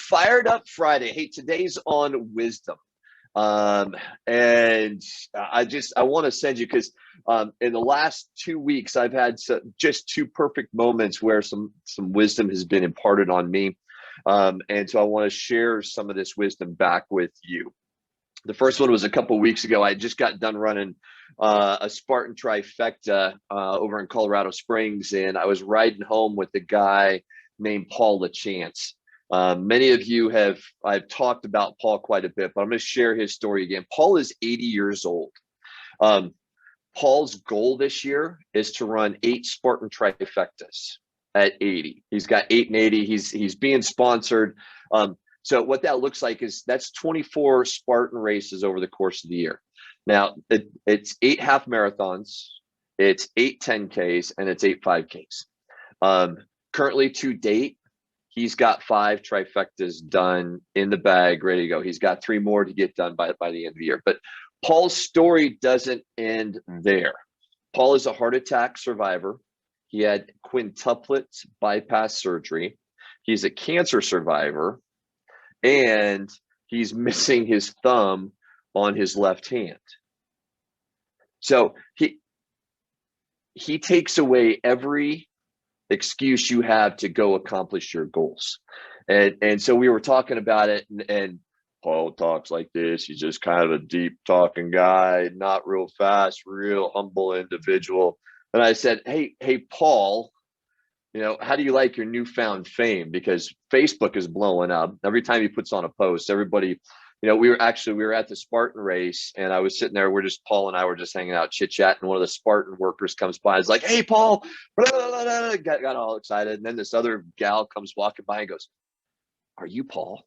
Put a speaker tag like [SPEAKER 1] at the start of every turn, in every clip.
[SPEAKER 1] fired up Friday. Hey, today's on wisdom. And I want to send you because in the last 2 weeks, I've had just two perfect moments where some wisdom has been imparted on me. And so I want to share some of this wisdom back with you. The first one was a couple of weeks ago. I just got done running a Spartan trifecta over in Colorado Springs, and I was riding home with a guy named Paul LaChance. Many of you I've talked about Paul quite a bit, but I'm going to share his story again. Paul is 80 years old. Paul's goal this year is to run 8 Spartan trifectas at 80. He's got 8 and 80. He's being sponsored. So what that looks like is that's 24 Spartan races over the course of the year. Now it's 8 half marathons, it's 8 10Ks, and it's 8 5Ks. Currently to date, he's got 5 trifectas done in the bag, ready to go. He's got 3 more to get done by the end of the year. But Paul's story doesn't end there. Paul is a heart attack survivor. He had quintuplet bypass surgery. He's a cancer survivor, and he's missing his thumb on his left hand. So he takes away every excuse you have to go accomplish your goals. And so we were talking about it, and Paul talks like this. He's just kind of a deep talking guy, not real fast, real humble individual. And I said, hey, Paul, how do you like your newfound fame? Because Facebook is blowing up. Every time he puts on a post, everybody, we were at the Spartan race, and I was sitting there. Paul and I were just hanging out, chit chat, and one of the Spartan workers comes by. It's like, hey, Paul, blah, blah, blah, got all excited. And then this other gal comes walking by and goes, are you Paul?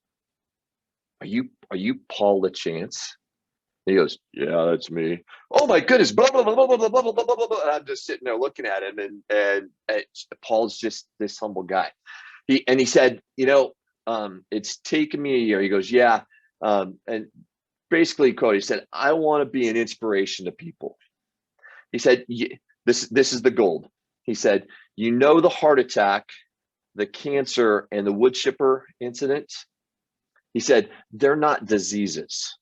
[SPEAKER 1] Are you Paul LaChance? He goes, yeah, that's me. Oh my goodness, blah, blah, blah, blah, blah, blah, blah, blah, blah, blah. I'm just sitting there looking at him, and Paul's just this humble guy. He said, it's taken me a year. He goes, yeah. And basically, quote, he said, I want to be an inspiration to people. He said, this is the gold. He said, the heart attack, the cancer, and the wood chipper incident. He said, they're not diseases.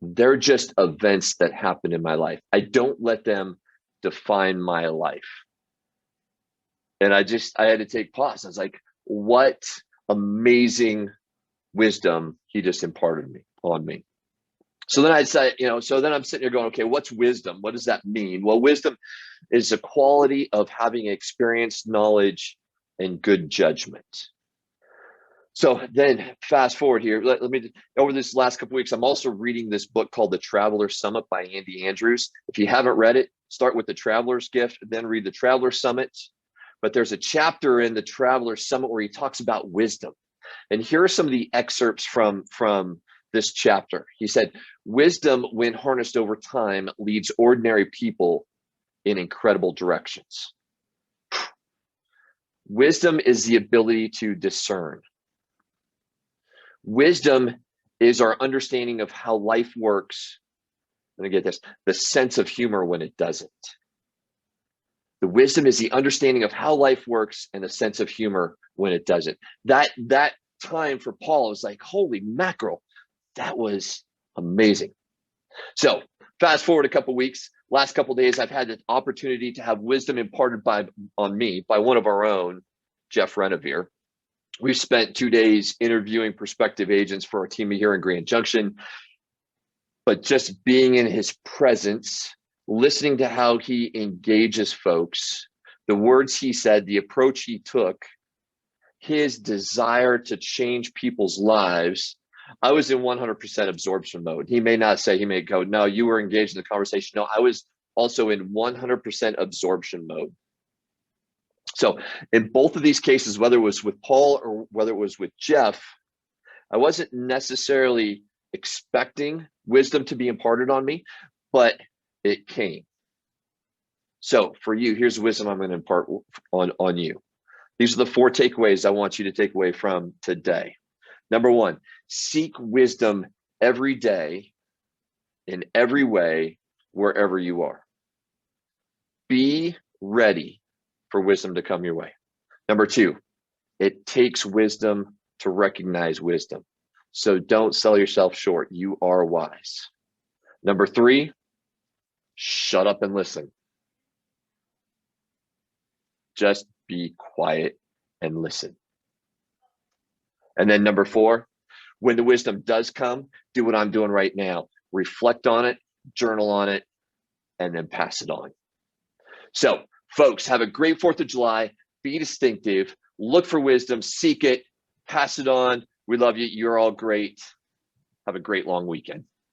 [SPEAKER 1] They're just events that happen in my life. I don't let them define my life. And I had to take pause. I was like, what amazing wisdom he just imparted on me. So then I'd say, so then I'm sitting here going, okay, what's wisdom? What does that mean? Well, wisdom is the quality of having experience, knowledge, and good judgment. So then fast forward here, let me, over this last couple of weeks, I'm also reading this book called The Traveler's Summit by Andy Andrews. If you haven't read it, start with The Traveler's Gift, then read The Traveler's Summit. But there's a chapter in The Traveler's Summit where he talks about wisdom. And here are some of the excerpts from this chapter. He said, wisdom, when harnessed over time, leads ordinary people in incredible directions. Wisdom is the ability to discern. Wisdom is our understanding of how life works. Let me get this, the sense of humor when it doesn't. The wisdom is the understanding of how life works and the sense of humor when it doesn't. That time for Paul was like, holy mackerel, that was amazing. So fast forward a couple of weeks, last couple of days, I've had the opportunity to have wisdom imparted on me by one of our own, Jeff Renovere. We've spent 2 days interviewing prospective agents for our team here in Grand Junction, but just being in his presence, listening to how he engages folks, the words he said, the approach he took, his desire to change people's lives, I was in 100% absorption mode. He may not say, he may go, no, you were engaged in the conversation. No, I was also in 100% absorption mode. So in both of these cases, whether it was with Paul or whether it was with Jeff, I wasn't necessarily expecting wisdom to be imparted on me, but it came. So for you, here's wisdom I'm going to impart on you. These are the 4 takeaways I want you to take away from today. Number 1, seek wisdom every day, in every way, wherever you are. Be ready for wisdom to come your way. Number 2, it takes wisdom to recognize wisdom. So don't sell yourself short. You are wise. Number 3, shut up and listen. Just be quiet and listen. And then number 4, when the wisdom does come, do what I'm doing right now. Reflect on it, journal on it, and then pass it on. So, folks, have a great 4th of July. Be distinctive. Look for wisdom. Seek it. Pass it on. We love you. You're all great. Have a great long weekend.